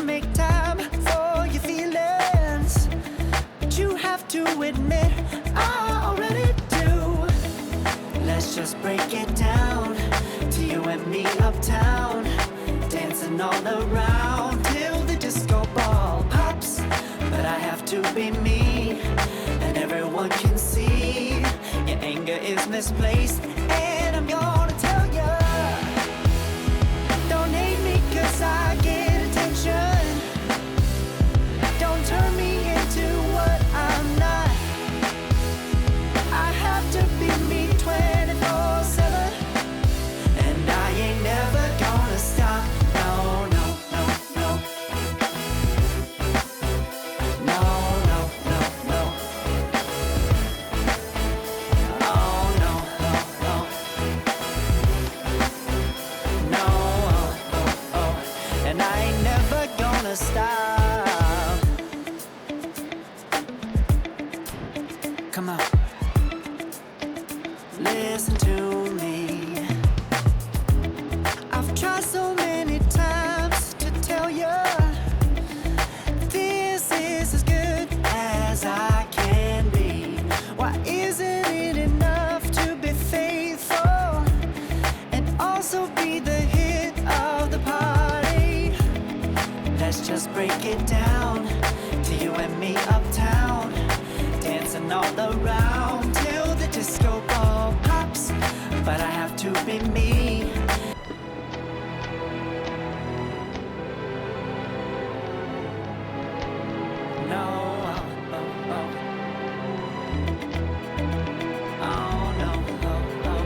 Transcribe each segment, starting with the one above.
make time for your feelings, but you have to admit I already do. Let's just break it down to you and me uptown, dancing all around till the disco ball pops. But I have to be me, and everyone can see your anger is misplaced, and I'm gonna tell ya, don't hate me 'cause I get attention. Don't turn me into what I'm not. I have to be me 24/7, and I ain't never gonna stop. No, no, no, no. No, no, no, no. Oh, no, no, no. No, oh, oh, oh. And I ain't never gonna stop. Come on. Listen to me. I've tried so many times to tell you this is as good as I can be. Why isn't it enough to be faithful and also be the hit of the party? Let's just break it down to you and me uptown, dancing all around till the disco ball pops. But I have to be me. No, oh, oh, oh. Oh, no, oh, oh.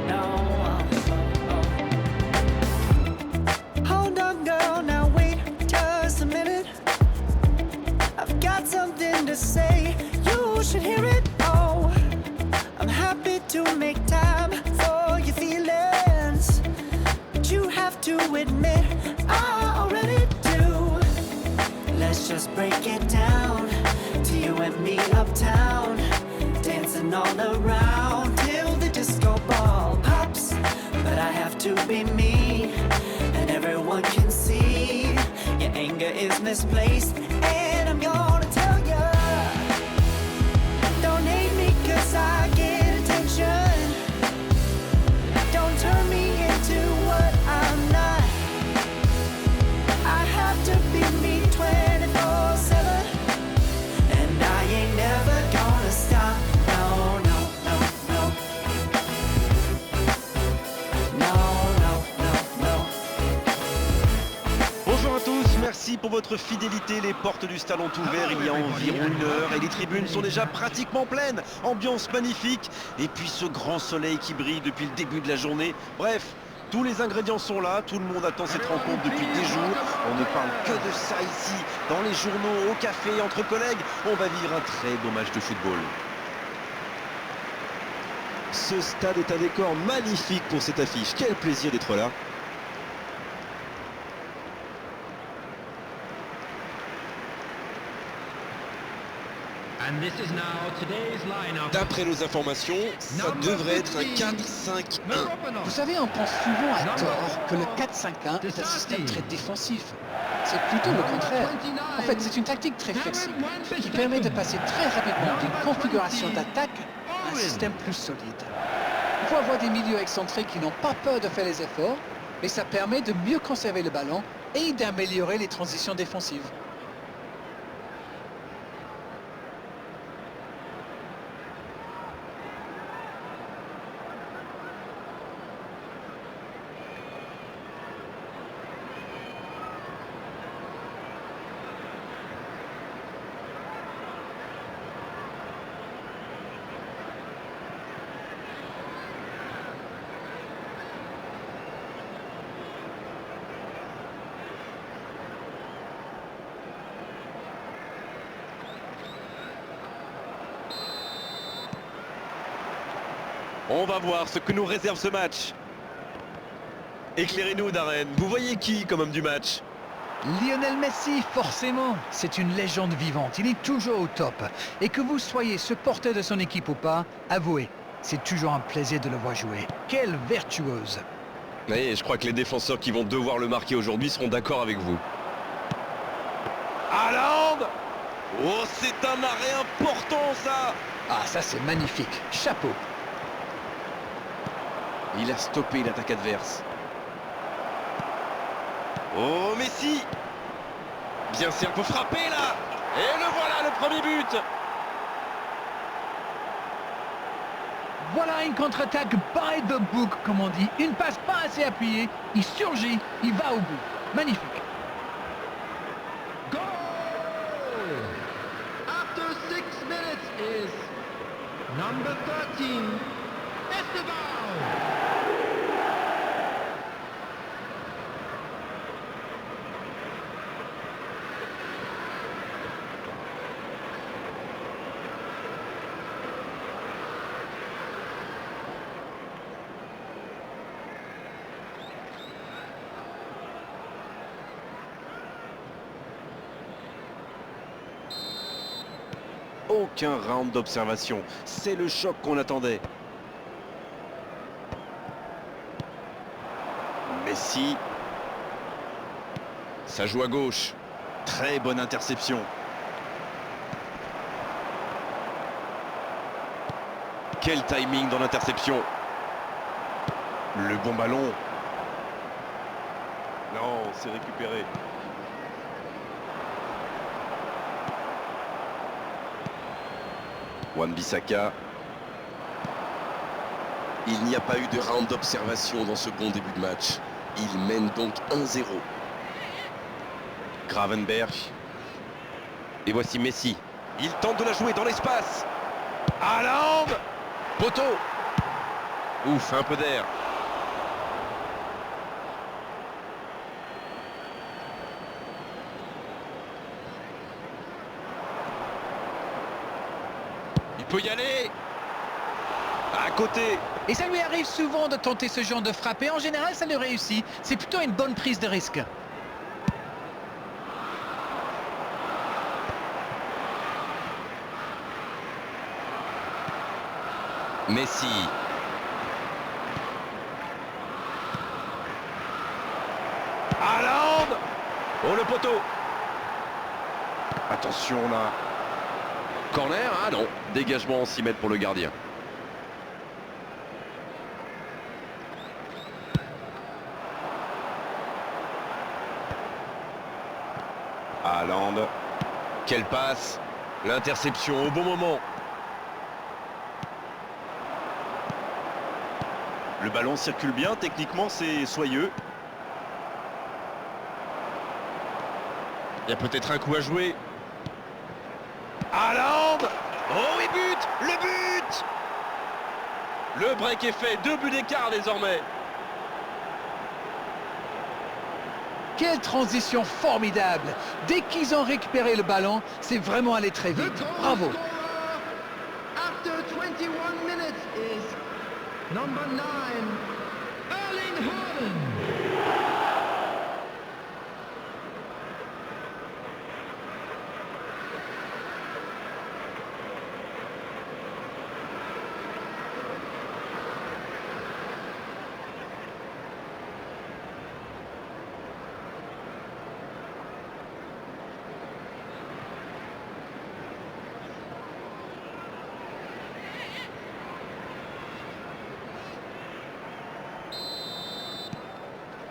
No, oh, oh, oh. Hold on, girl, now wait just a minute. I've got something to say, you should hear it. Oh, I'm happy to make time for your feelings, but you have to admit I already do. Let's just break it down to you and me uptown, dancing all around till the disco ball pops. But I have to be me, and everyone can see your anger is misplaced, and I'm gonna tell ya, don't hate me 'cause I get attention. Don't turn me into what I'm not. I have to be me 24/7, and I ain't never gonna stop. No, no, no, no. No, no, no, no. Bonjour à tous, merci pour votre fidélité. Les portes du stade ont ouvert il y a environ 1 heure et les tribunes sont déjà pratiquement pleines. Ambiance magnifique et puis ce grand soleil qui brille depuis le début de la journée. Bref, tous les ingrédients sont là, tout le monde attend cette rencontre depuis des jours. On ne parle que de ça ici, dans les journaux, au café, entre collègues. On va vivre un très beau match de football. Ce stade est un décor magnifique pour cette affiche. Quel plaisir d'être là. D'après nos informations, ça devrait être un 4-5-1. Vous savez, on pense souvent à tort que le 4-5-1 est un système très défensif. C'est plutôt le contraire. En fait, c'est une tactique très flexible qui permet de passer très rapidement d'une configuration d'attaque à un système plus solide. Il faut avoir des milieux excentrés qui n'ont pas peur de faire les efforts, mais ça permet de mieux conserver le ballon et d'améliorer les transitions défensives. On va voir ce que nous réserve ce match. Éclairez-nous, Darren. Vous voyez qui comme homme du match? Lionel Messi, forcément, c'est une légende vivante, il est toujours au top. Et que vous soyez supporter de son équipe ou pas, avouez, c'est toujours un plaisir de le voir jouer. Quelle virtuose! Et je crois que les défenseurs qui vont devoir le marquer aujourd'hui seront d'accord avec vous. Haaland! Oh, c'est un arrêt important, ça! Ah, ça c'est magnifique. Chapeau. Il a stoppé l'attaque adverse. Oh, Messi! Bien sûr, peut frapper là! Et le voilà, le premier but! Voilà une contre-attaque by the book, comme on dit. Une passe pas assez appuyée, il surgit, il va au bout. Magnifique. Goal! After 6 minutes is number 13, Esteban! Aucun round d'observation. C'est le choc qu'on attendait. Messi. Ça joue à gauche. Très bonne interception. Quel timing dans l'interception. Le bon ballon. Non, c'est récupéré. Wan-Bissaka. Il n'y a pas eu de round d'observation dans ce bon début de match. Il mène donc 1-0. Gravenberch. Et voici Messi. Il tente de la jouer dans l'espace. Haaland. Poteau. Ouf, un peu d'air. Il peut y aller. À côté. Et ça lui arrive souvent de tenter ce genre de frappe. Et en général, ça lui réussit. C'est plutôt une bonne prise de risque. Messi. Haaland. Oh, le poteau. Attention là. Corner, ah non. Dégagement en 6 mètres pour le gardien. Haaland. Quelle passe. L'interception au bon moment. Le ballon circule bien, techniquement c'est soyeux. Il y a peut-être un coup à jouer. Haaland. Oh, et but. Le but. Le break est fait, 2 buts d'écart désormais. Quelle transition formidable. Dès qu'ils ont récupéré le ballon, c'est vraiment allé très The vite. goal Bravo. scorer after 21 minutes is number 9, Erling Haaland.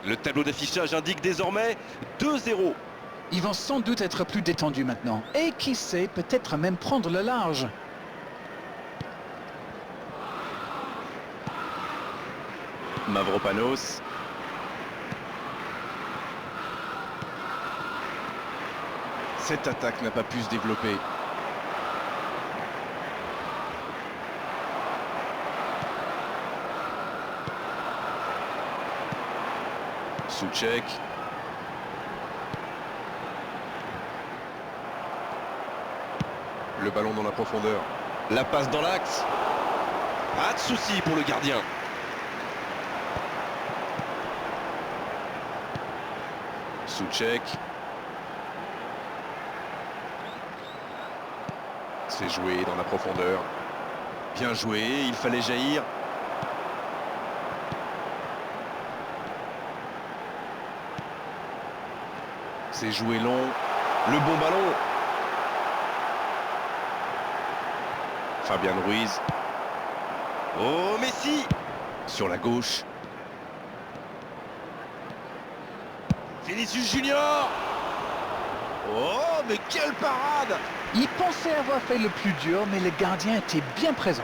Le tableau d'affichage indique désormais 2-0. Ils vont sans doute être plus détendus maintenant. Et qui sait, peut-être même prendre le large. Mavropanos. Cette attaque n'a pas pu se développer. Souček. Le ballon dans la profondeur. La passe dans l'axe. Pas de souci pour le gardien. Souček. C'est joué dans la profondeur. Bien joué, il fallait jaillir. C'est joué long. Le bon ballon. Fabian Ruiz. Oh, Messi sur la gauche. Vinicius Junior. Oh, mais quelle parade! Il pensait avoir fait le plus dur, mais le gardien était bien présent.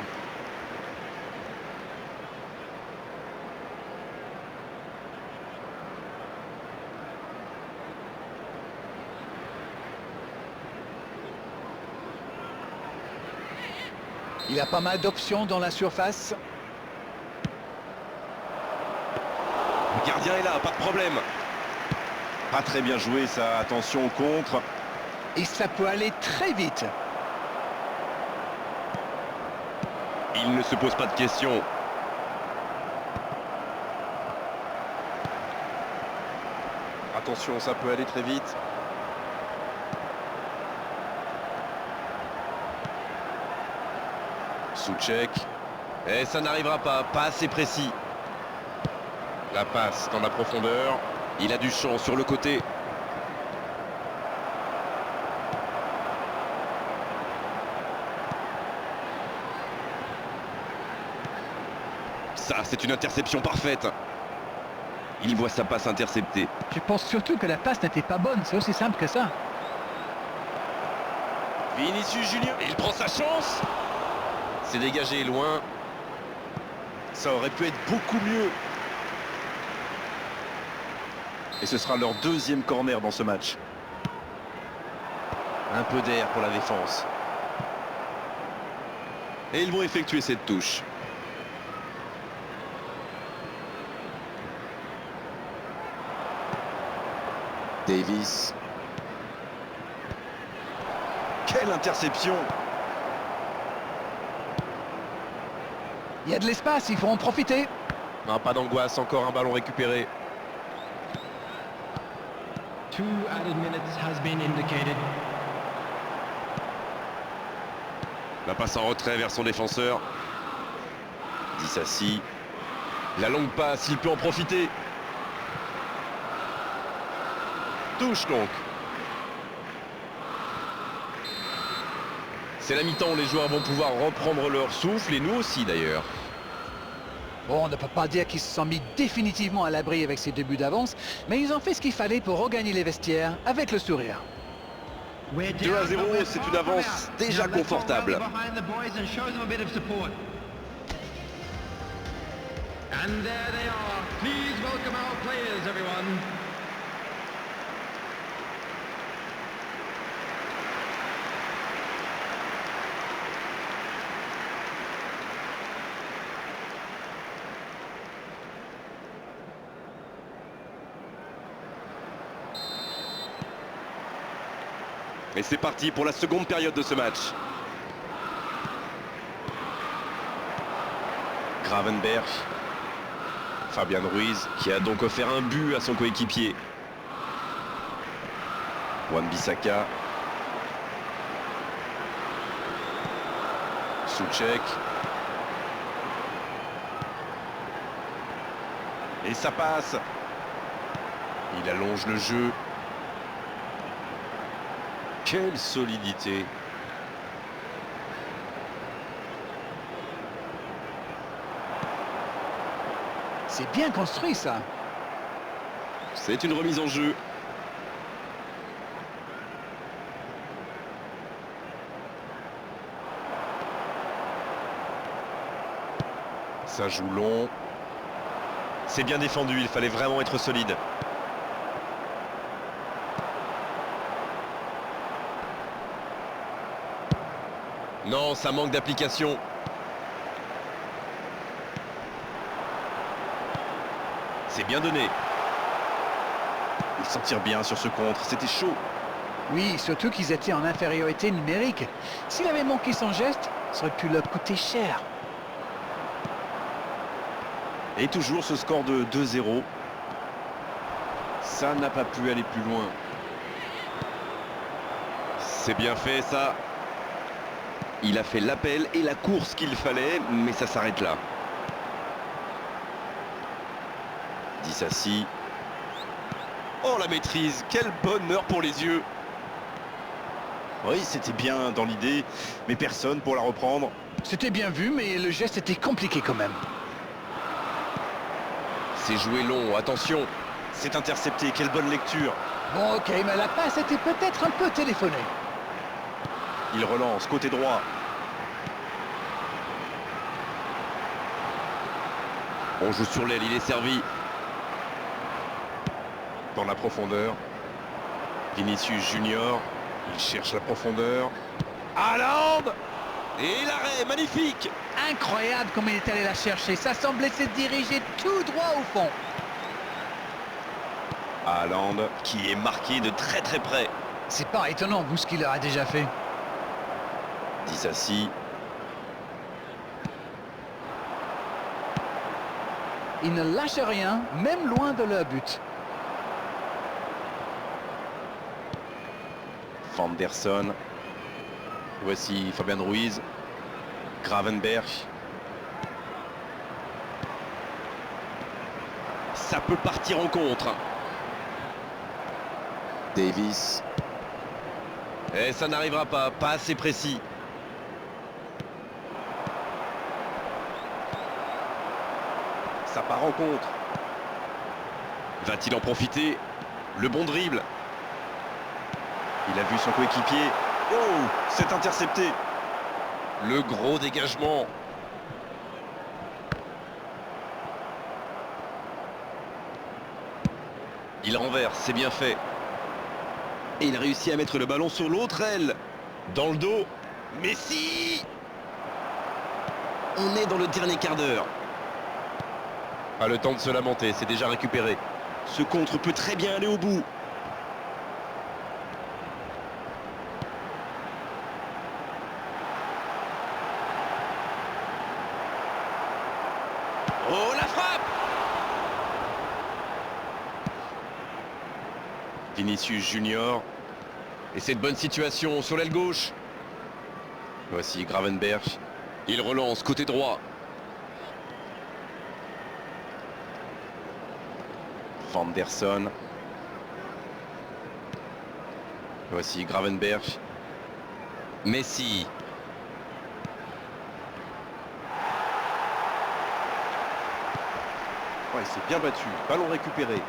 Il a pas mal d'options dans la surface. Le gardien est là, pas de problème. Pas très bien joué ça, attention au contre. Et ça peut aller très vite. Il ne se pose pas de questions. Attention, ça peut aller très vite. Souček. Et ça n'arrivera pas assez précis. La passe dans la profondeur. Il a du champ sur le côté. Ça, c'est une interception parfaite. Il voit sa passe interceptée. Je pense surtout que la passe n'était pas bonne, c'est aussi simple que ça. Vinicius Junior, il prend sa chance. C'est dégagé loin. Ça aurait pu être beaucoup mieux. Et ce sera leur deuxième corner dans ce match. Un peu d'air pour la défense. Et ils vont effectuer cette touche. Davis. Quelle interception! Il y a de l'espace, il faut en profiter. Non, pas d'angoisse, encore un ballon récupéré. 2 added minutes has been indicated. La passe en retrait vers son défenseur. Disasi. La longue passe, il peut en profiter. Touche donc. C'est la mi-temps où les joueurs vont pouvoir reprendre leur souffle et nous aussi d'ailleurs. Bon, on ne peut pas dire qu'ils se sont mis définitivement à l'abri avec ces 2 buts d'avance, mais ils ont fait ce qu'il fallait pour regagner les vestiaires avec le sourire. 2 à 0, c'est une avance déjà confortable. And there they are. Please welcome our players, everyone. Et c'est parti pour la seconde période de ce match. Gravenberch. Fabian Ruiz qui a donc offert un but à son coéquipier. Wan-Bissaka. Souček. Et ça passe. Il allonge le jeu. Quelle solidité. C'est bien construit, ça. C'est une remise en jeu. Ça joue long. C'est bien défendu, il fallait vraiment être solide. Non, ça manque d'application. C'est bien donné. Il s'en tire bien sur ce contre, c'était chaud. Oui, surtout qu'ils étaient en infériorité numérique. S'il avait manqué son geste, ça aurait pu leur coûter cher. Et toujours ce score de 2-0. Ça n'a pas pu aller plus loin. C'est bien fait ça. Il a fait l'appel et la course qu'il fallait, mais ça s'arrête là. Disasi. Oh, la maîtrise, quel bonheur pour les yeux. Oui, c'était bien dans l'idée, mais personne pour la reprendre. C'était bien vu, mais le geste était compliqué quand même. C'est joué long, attention. C'est intercepté, quelle bonne lecture. Bon, ok, mais la passe était peut-être un peu téléphonée. Il relance, côté droit. On joue sur l'aile, il est servi. Dans la profondeur. Vinicius Junior, il cherche la profondeur. Haaland. Et l'arrêt, magnifique. Incroyable comme il est allé la chercher. Ça semblait se diriger tout droit au fond. Haaland, qui est marqué de très très près. C'est pas étonnant, vous, ce qu'il a déjà fait. Disasi. Ils ne lâchent rien, même loin de leur but. Vanderson. Voici Fabian Ruiz. Gravenberch. Ça peut partir en contre. Davis. Et ça n'arrivera pas assez précis. Ça part en contre. Va-t-il en profiter? Le bon dribble. Il a vu son coéquipier. Oh, c'est intercepté. Le gros dégagement. Il renverse, c'est bien fait. Et il réussit à mettre le ballon sur l'autre aile. Dans le dos. Messi. On est dans le dernier quart d'heure. Pas le temps de se lamenter, c'est déjà récupéré. Ce contre peut très bien aller au bout. Oh, la frappe! Vinicius Junior. Et cette bonne situation sur l'aile gauche. Voici Gravenberch. Il relance côté droit. Vanderson. Voici Gravenberch. Messi. Ouais, il s'est bien battu. Ballon récupéré.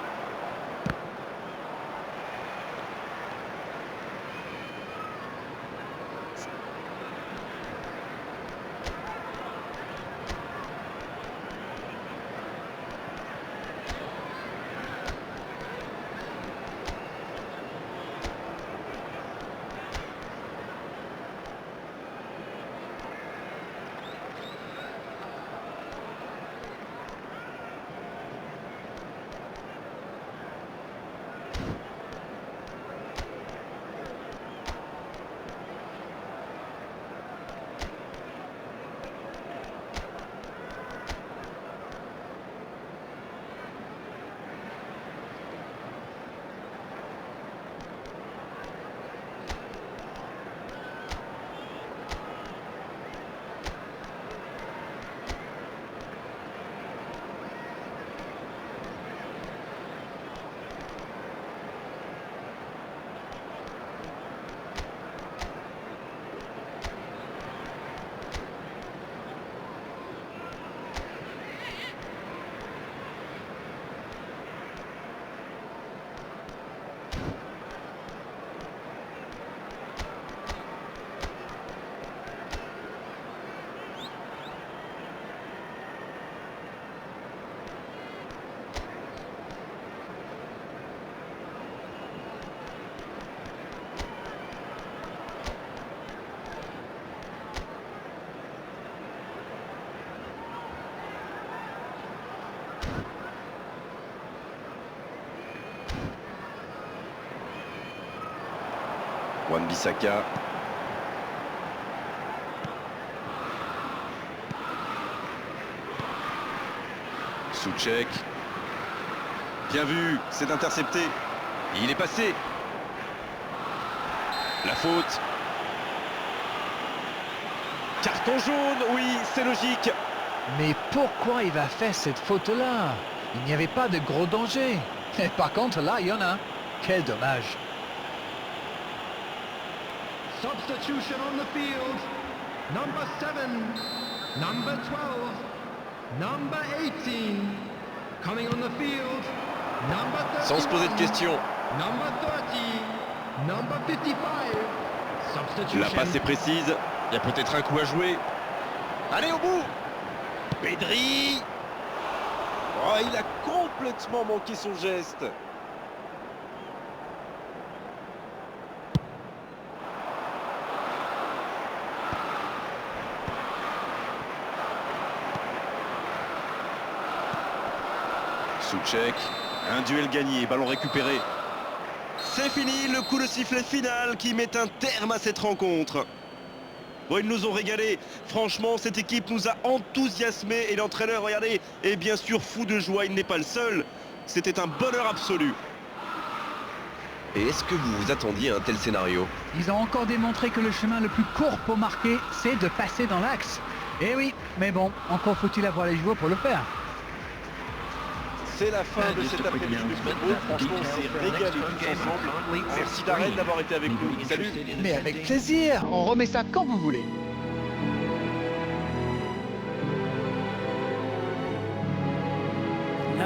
Wan-Bissaka. Souček. Bien vu, c'est intercepté. Il est passé. La faute. Carton jaune, oui, c'est logique. Mais pourquoi il va faire cette faute-là? Il n'y avait pas de gros danger. Et par contre, là, il y en a. Quel dommage. Substitution on the field. Number 7, number 12, number 18. Coming on the field. Number 31. Sans se poser de questions. Number 30, number 55. Substitution. La passe est précise. Il y a peut-être un coup à jouer. Allez au bout. Pedri. Oh, il a complètement manqué son geste. Souček. Un duel gagné, ballon récupéré. C'est fini, le coup de sifflet final qui met un terme à cette rencontre. Bon, ils nous ont régalé. Franchement, cette équipe nous a enthousiasmés et l'entraîneur, regardez, est bien sûr fou de joie. Il n'est pas le seul. C'était un bonheur absolu. Et est-ce que vous vous attendiez à un tel scénario? Ils ont encore démontré que le chemin le plus court pour marquer, c'est de passer dans l'axe. Eh oui, mais bon, encore faut-il avoir les joueurs pour le faire. C'est la fin de cet après-midi de football. Franchement, on s'est régalé tous ensemble. Merci Darren d'avoir été avec nous. Salut. Mais avec plaisir, on remet ça quand vous voulez. No,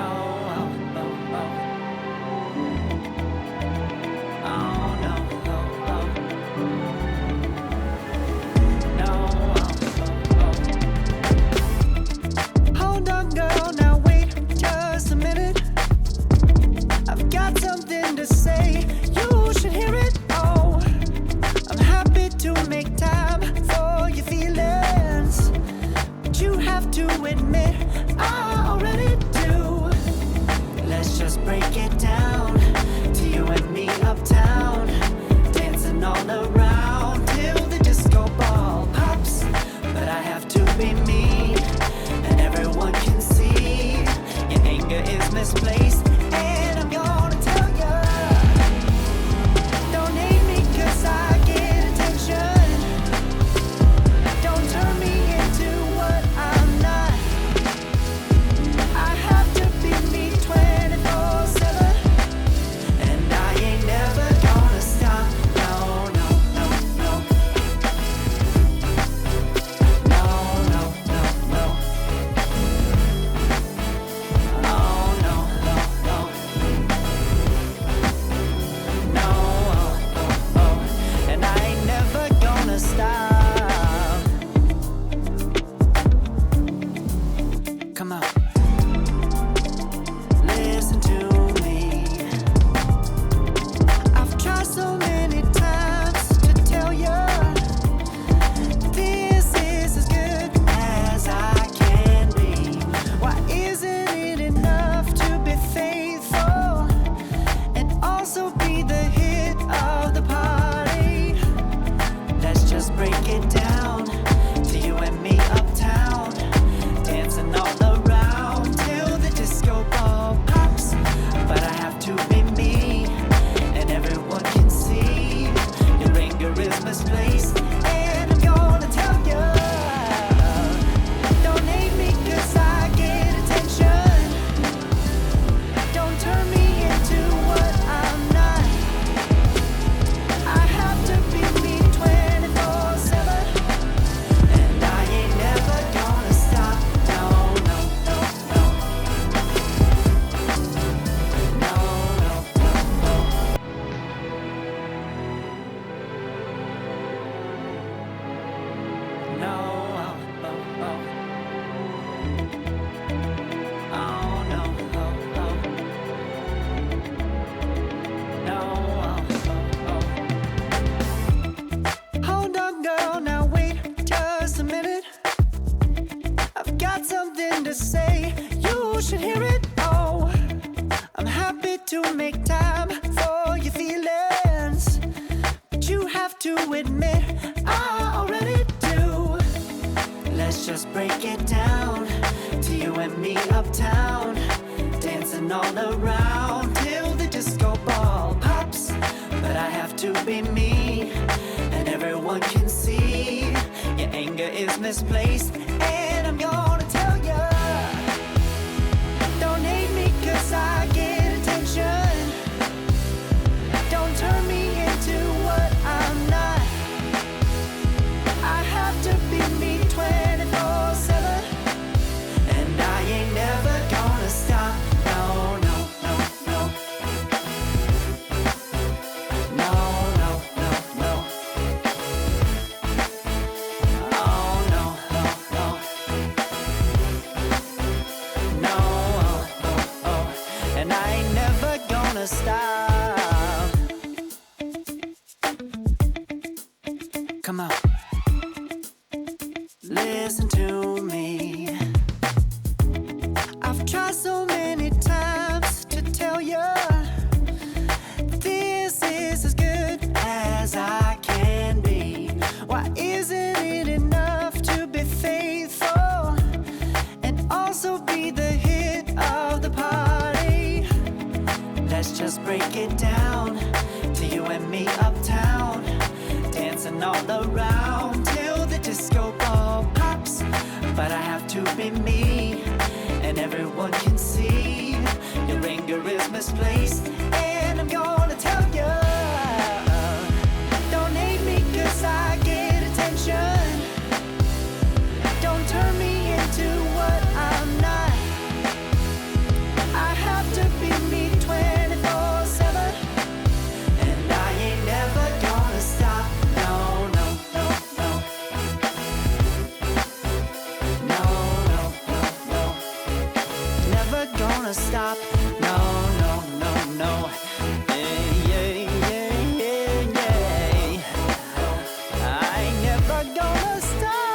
oh, oh, oh. Oh, no, oh, oh. No, oh, oh. Hold on, girl, now wait just a minute. I've got something to say, you should hear it. Oh, I'm happy to make time for your feelings, but you have to admit I already do. Let's just break it down to you and me uptown, dancing all around till the disco ball pops. But I have to be me, and everyone can see your anger is misplaced. And I'm gonna tell ya, don't hate me 'cause I get attention. Don't turn me into what I'm not. I have to be me 24/7, and I ain't never gonna stop. No, no, no, no. No, no, no, no. Oh, no, no, no. No, oh, oh, oh. And I ain't never gonna stop. Come on. Listen to me. I've tried so many times to tell you this is as good as I can be. Why isn't it enough to be faithful and also be the hit of the party? Let's just break it down to you and me uptown, dancing all around till the disco ball pops. But I have to be me, and everyone can see your anger is misplaced. And I'm gonna tell you, don't hate me 'cause I get attention. Don't turn me into what I'm not. I have to be me 24/7, and I ain't never gonna stop. No, no, no, no. No, no, no, no. No, oh, oh, oh. Oh, no, oh, oh. No, oh, oh, oh. Hold on, girl, now wait just a minute. I've got something to say, you should hear it. Oh, I'm happy to make time for your feelings, but you have to admit I already do. Let's just break it down to you and me uptown, dancing all around till the disco ball pops. But I have to be me, and everyone can see your anger is misplaced. And I'm gonna tell ya, don't hate me 'cause I get attention. Come on. Listen to me. I've tried so many times to tell you this is as good as I can be. Why isn't it enough to be faithful and also be the hit of the party? Let's just break it down to you and me uptown, dancing all around till the disco ball pops. But I have to be me, and everyone can see your anger is misplaced. And I'm gonna tell you, don't hate me 'cause I get attention. Don't turn me into what I'm not. I have to be me 24/7, and I ain't never gonna stop. No, no, no, no. No, no, no, no. Never gonna stop. No, no, no, no. Yeah, yeah, yeah, yeah, yeah. I ain't never gonna stop.